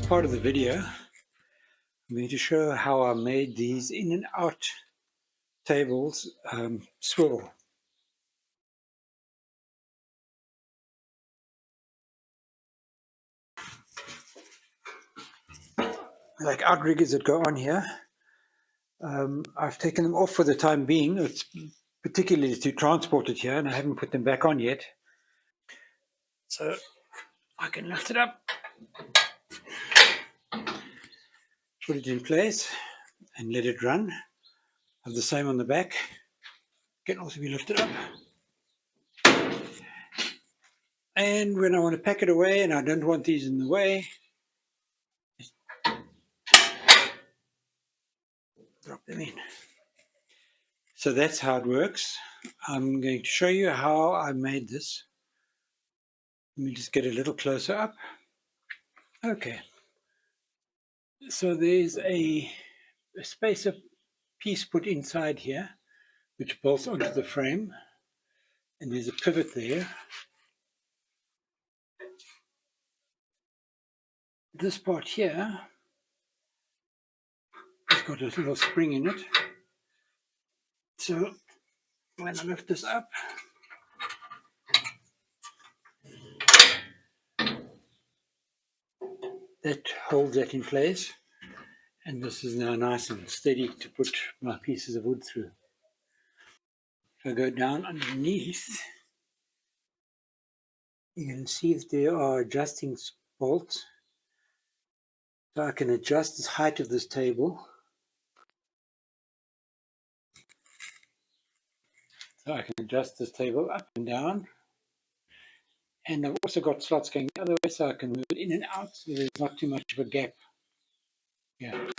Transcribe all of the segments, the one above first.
part of the video, I'm going to show how I made these in and out tables swivel. Like outriggers that go on here. I've taken them off for the time being. It's particularly to transport it here, and I haven't put them back on yet. So I can lift it up, put it in place, and let it run. I have the same on the back. Can also be lifted up. And when I want to pack it away and I don't want these in the way, drop them in. So that's how it works. I'm going to show you how I made this. Let me just get a little closer up. Okay. So there's a spacer piece put inside here, which bolts onto the frame. And there's a pivot there. This part here has got a little spring in it. So when I lift this up, that holds that in place. And this is now nice and steady to put my pieces of wood through. If I go down underneath, you can see that there are adjusting bolts. So I can adjust the height of this table. So I can adjust this table up and down. And I've also got slots going the other way, so I can move it in and out so there's not too much of a gap. Yeah.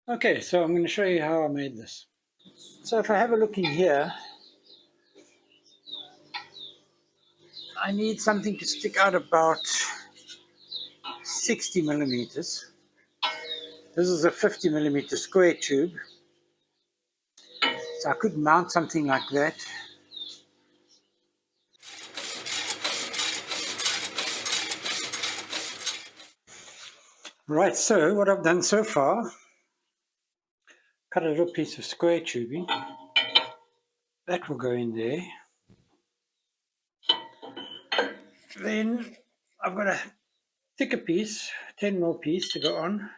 Okay, so I'm going to show you how I made this. So if I have a look in here, I need something to stick out about 60 millimeters. This is a 50 millimeter square tube. So I could mount something like that. Right, so what I've done so far, cut a little piece of square tubing. That will go in there. Then I've got a thicker piece, 10mm piece to go on.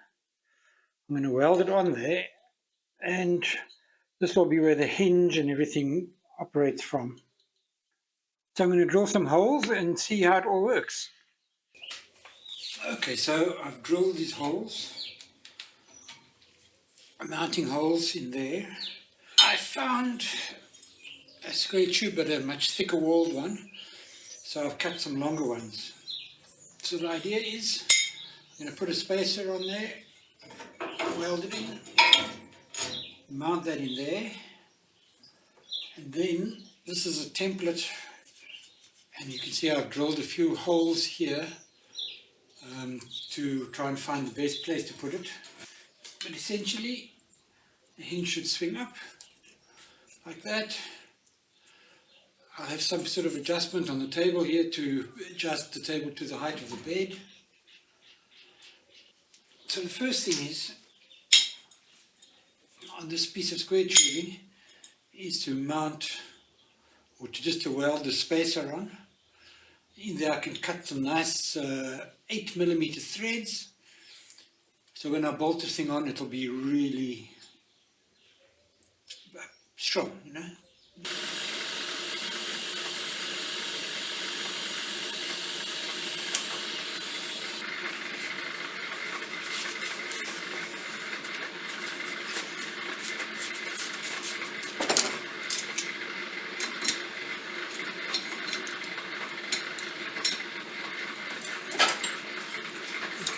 I'm going to weld it on there, and this will be where the hinge and everything operates from. So I'm going to drill some holes and see how it all works. Okay, so I've drilled these holes, mounting holes in there. I found a square tube but a much thicker walled one, so I've cut some longer ones. So the idea is I'm going to put a spacer on there, weld it in, mount that in there, and then this is a template, and you can see I've drilled a few holes here to try and find the best place to put it. But essentially the hinge should swing up like that. I'll have some sort of adjustment on the table here to adjust the table to the height of the bed. So the first thing is, on this piece of square tubing, is to mount, or to weld the spacer on. In there I can cut some nice 8mm threads, so when I bolt this thing on it'll be really strong, you know.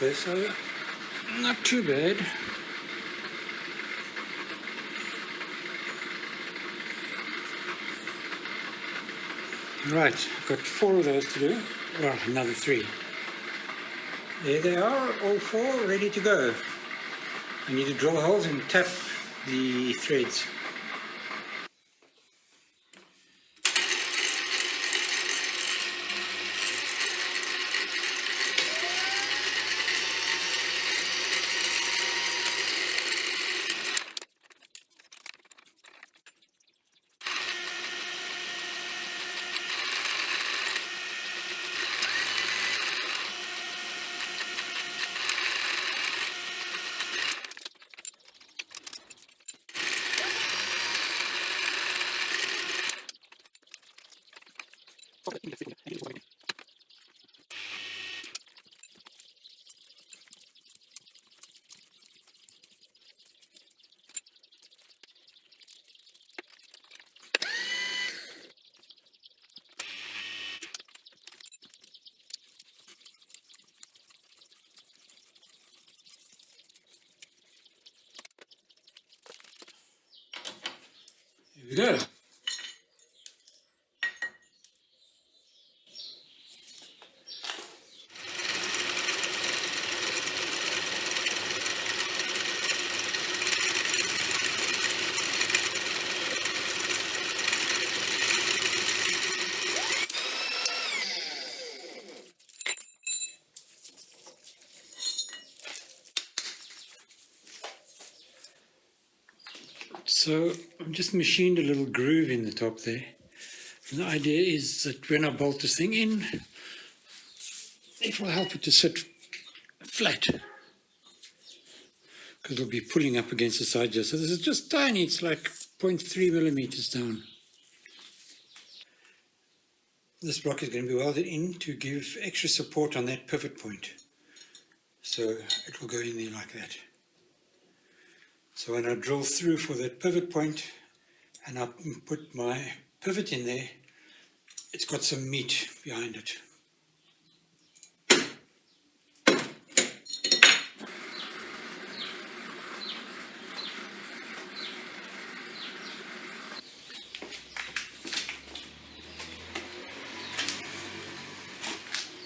Okay, so not too bad. Right, I've got 4 of those to do. Well, another 3. There they are, all 4 ready to go. I need to drill holes and tap the threads. we go. So I've just machined a little groove in the top there. And the idea is that when I bolt this thing in, it will help it to sit flat, because it'll be pulling up against the side here. So this is just tiny, it's like 0.3 millimeters down. This block is going to be welded in to give extra support on that pivot point. So it will go in there like that. So when I drill through for that pivot point and I put my pivot in there, it's got some meat behind it.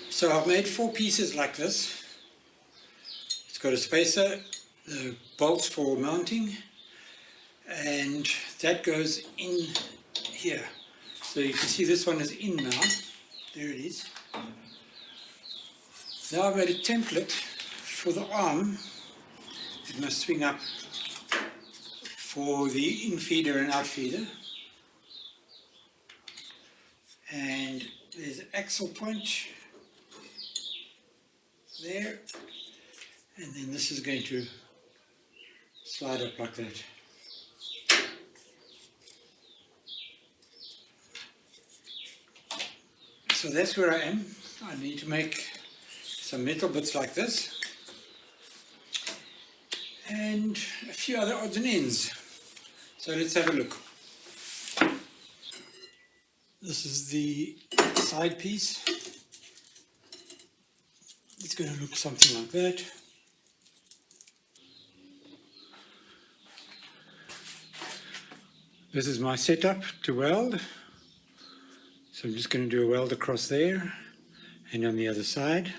So I've made 4 pieces like this. It's got a spacer, the bolts for mounting, and that goes in here. So you can see this one is in now. There it is. Now I've made a template for the arm. It must swing up for the in-feeder and out-feeder. And there's an axle point there. And then this is going to slide up like that. So that's where I am. I need to make some metal bits like this and a few other odds and ends. So let's have a look. This is the side piece. It's going to look something like that. This is my setup to weld. So I'm just going to do a weld across there and on the other side.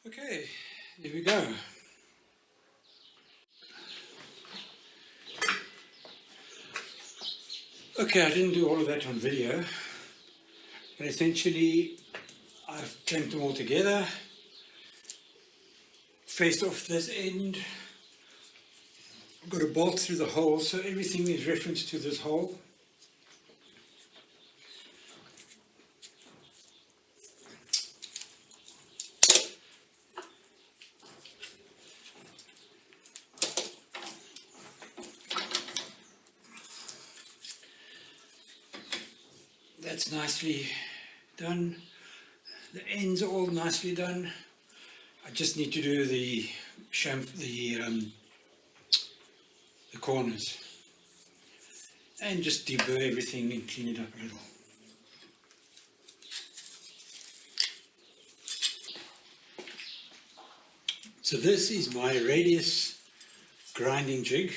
Okay, here we go. Okay, I didn't do all of that on video, but essentially I've clamped them all together, faced off this end, I've got a bolt through the hole, so everything is referenced to this hole. That's nicely done. The ends are all nicely done. I just need to do the corners and just deburr everything and clean it up a little. So this is my radius grinding jig.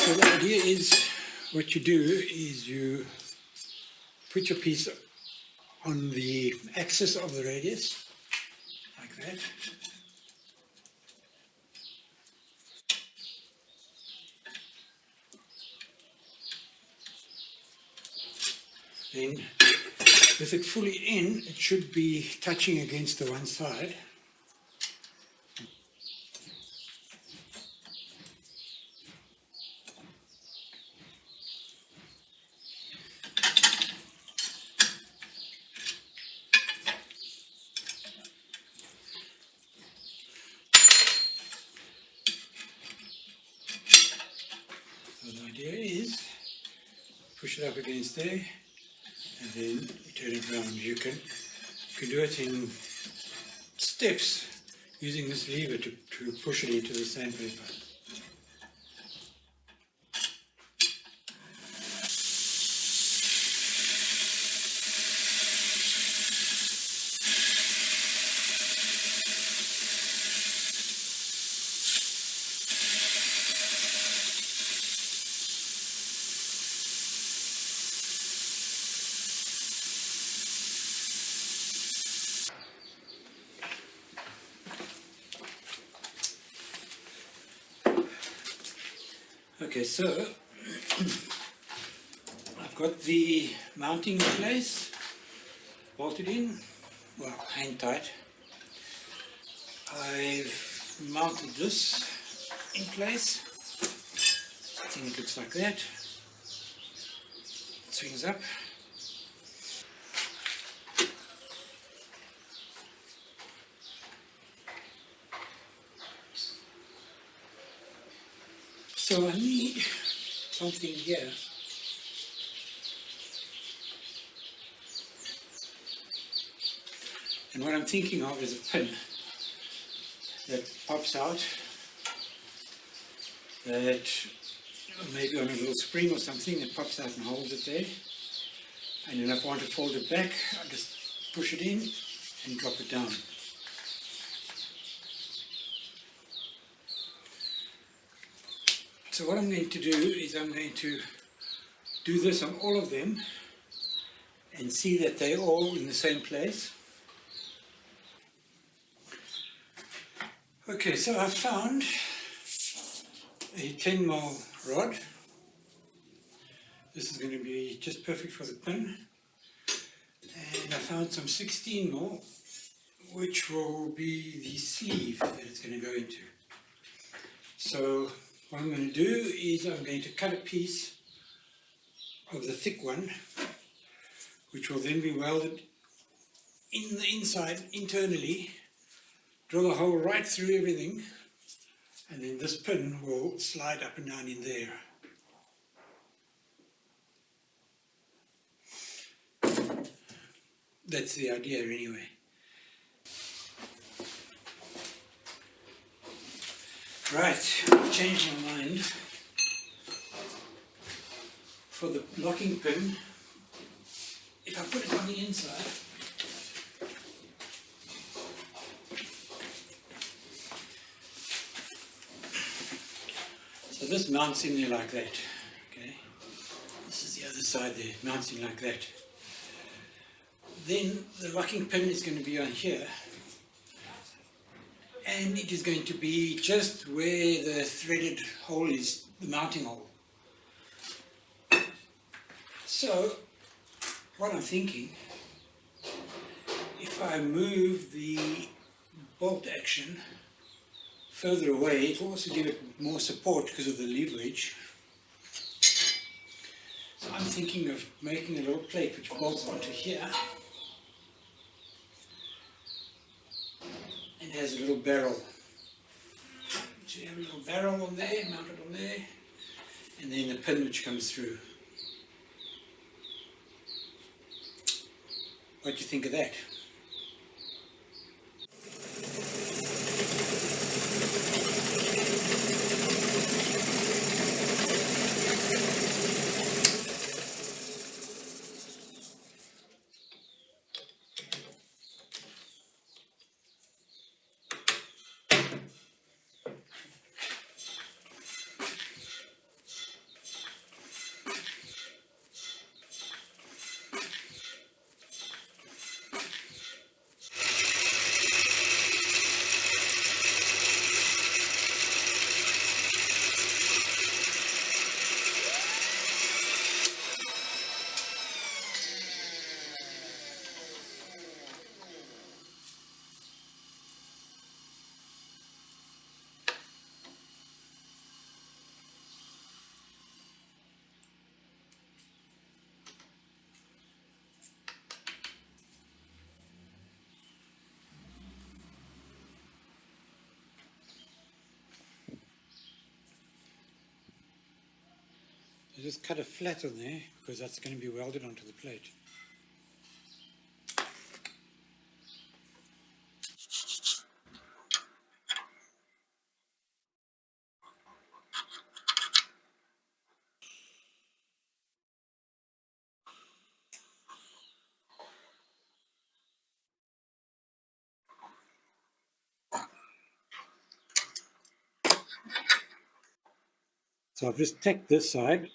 So the idea is, what you do is you put your piece on the axis of the radius, like that. Then, with it fully in, it should be touching against the one side. So the idea is, push it up against there, and then you turn it around. You can do it in steps using this lever to push it into the sandpaper. Okay, so I've got the mounting in place, bolted in, well, hang tight. I've mounted this in place. I think it looks like that. It swings up. So I need something here. And what I'm thinking of is a pin that pops out, that maybe on a little spring or something, that pops out and holds it there. And then if I want to fold it back, I just push it in and drop it down. So what I'm going to do is I'm going to do this on all of them and see that they're all in the same place. Okay, so I found a 10mm rod. This is going to be just perfect for the pin. And I found some 16mm, which will be the sleeve that it's going to go into. So what I'm going to do is I'm going to cut a piece of the thick one, which will then be welded in the inside, internally, drill a hole right through everything, and then this pin will slide up and down in there. That's the idea anyway. Right, I've changed my mind. For the locking pin, if I put it on the inside, so this mounts in there like that, okay? This is the other side there, it mounts in like that. Then the locking pin is going to be on here, and it is going to be just where the threaded hole is, the mounting hole. So, what I'm thinking, if I move the bolt action further away, it will also give it more support because of the leverage. So I'm thinking of making a little plate which bolts onto here. And has a little barrel. So you have a little barrel on there, mounted on there, and then the pin which comes through. What do you think of that? just cut a flat on there because that's going to be welded onto the plate. So I've just tacked this side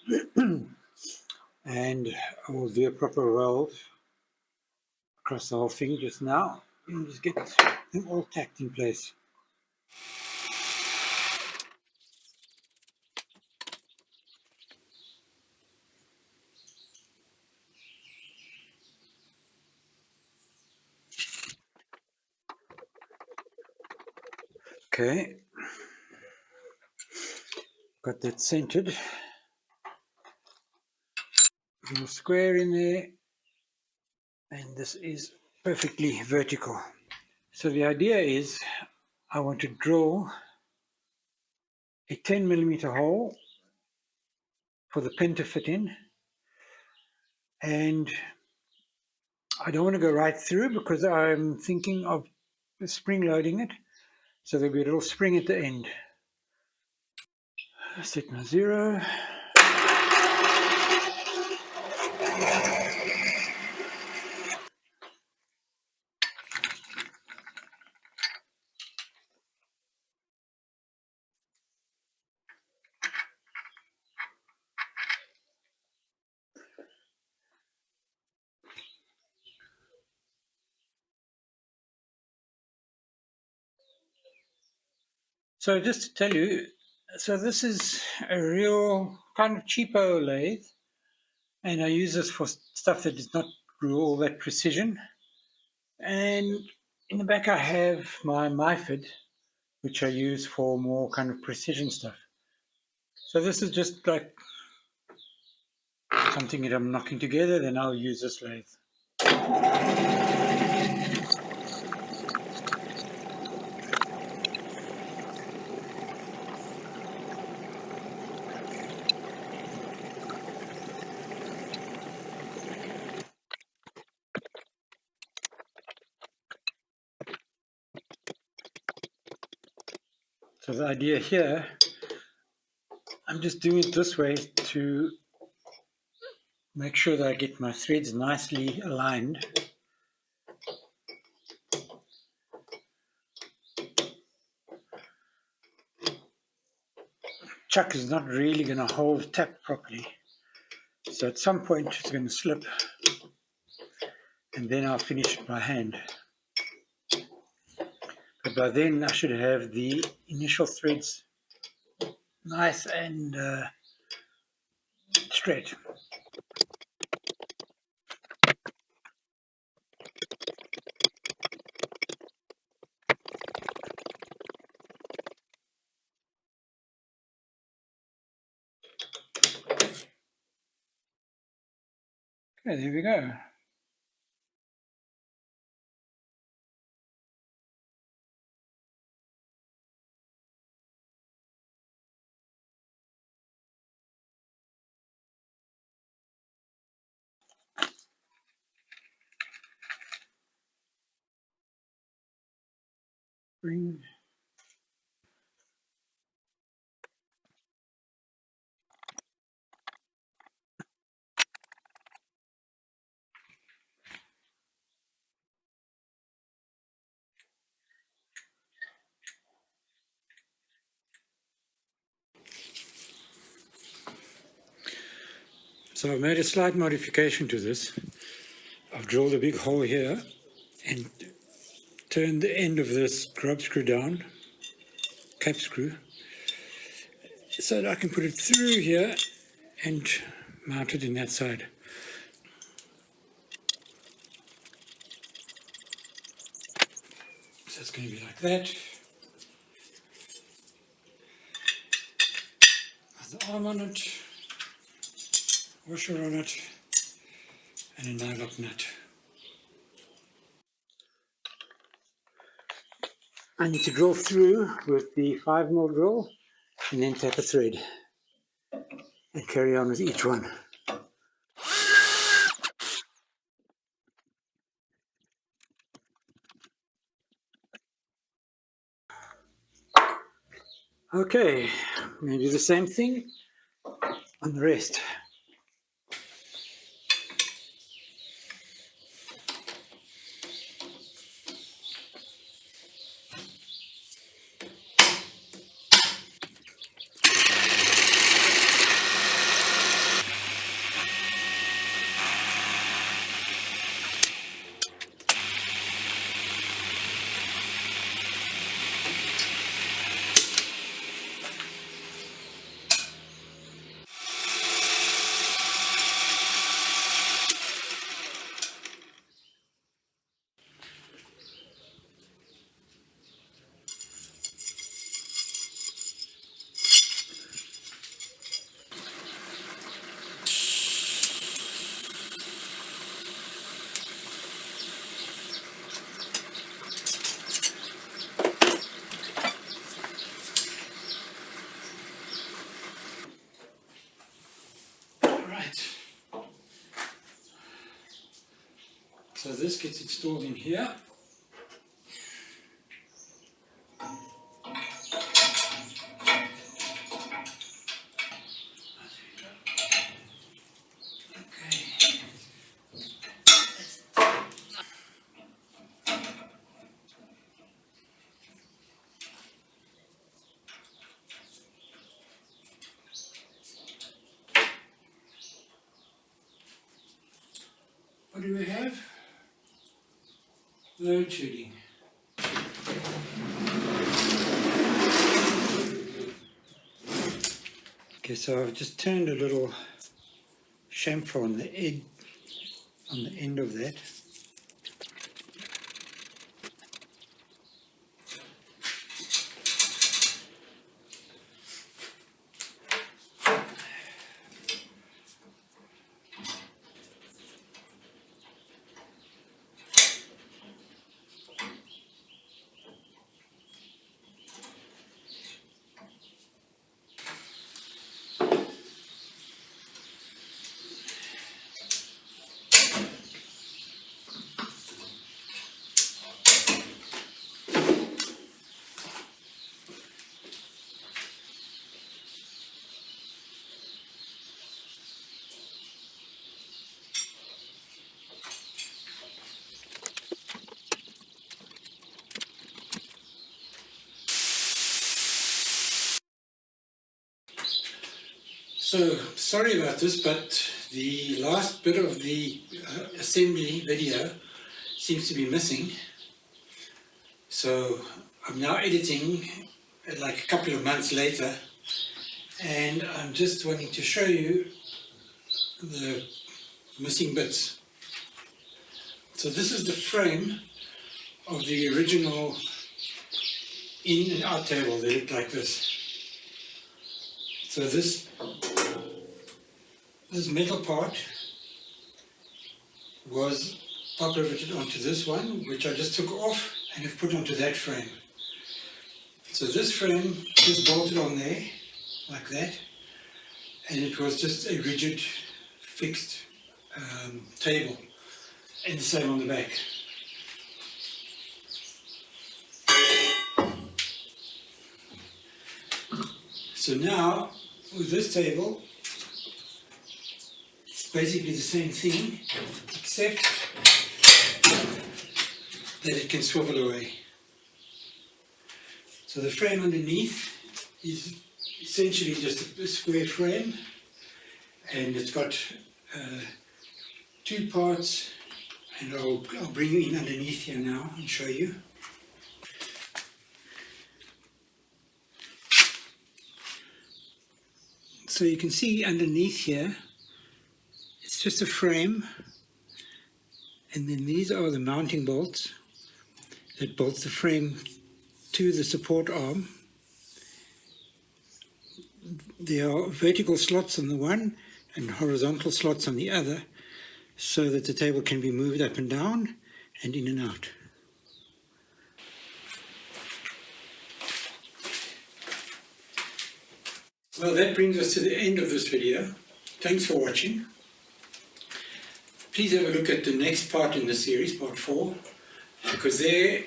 and I will do a proper weld across the whole thing just now and just get them all tacked in place. Okay, got that centered. Little square in there, and this is perfectly vertical. So the idea is I want to drill a 10mm hole for the pin to fit in, and I don't want to go right through because I'm thinking of spring loading it, so there'll be a little spring at the end. Set my 0. So just to tell you, so this is a real kind of cheapo lathe, and I use this for stuff that does not all that precision. And in the back I have my MyFid, which I use for more kind of precision stuff. So this is just like something that I'm knocking together, then I'll use this lathe. So the idea here, I'm just doing it this way to make sure that I get my threads nicely aligned. Chuck is not really going to hold tap properly, so at some point it's going to slip, and then I'll finish it by hand. But by then I should have the initial threads nice and straight. Okay, there we go. Bring. So I've made a slight modification to this. I've drilled a big hole here and turned the end of this grub screw down, cap screw, so that I can put it through here and mount it in that side. So it's going to be like that. The arm on it, washer on it, and a nylock nut. I need to drill through with the 5mm drill and then tap a thread. and carry on with each one. Okay, I'm going to do the same thing on the rest. Right. So this gets installed in here. What do we have? Load shedding. Okay, so I've just turned a little chamfer on the end of that. So, sorry about this, but the last bit of the assembly video seems to be missing. So, I'm now editing like a couple of months later, and I'm just wanting to show you the missing bits. So this is the frame of the original in and out table. They look like this. So this metal part was top riveted onto this one, which I just took off and have put onto that frame. So this frame just bolted on there, like that, and it was just a rigid, fixed table, and the same on the back. So now, with this table, it's basically the same thing, except that it can swivel away. So the frame underneath is essentially just a square frame, and it's got two parts, and I'll bring you in underneath here now and show you. So you can see underneath here, it's just a frame, and then these are the mounting bolts that bolt the frame to the support arm. There are vertical slots on the one and horizontal slots on the other, so that the table can be moved up and down and in and out. Well, that brings us to the end of this video. Thanks for watching. Please have a look at the next part in the series, part 4, because there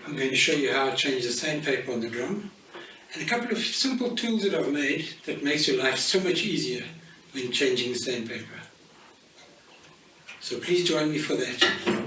I'm going to show you how I change the sandpaper on the drum, and a couple of simple tools that I've made that makes your life so much easier when changing the sandpaper. So please join me for that.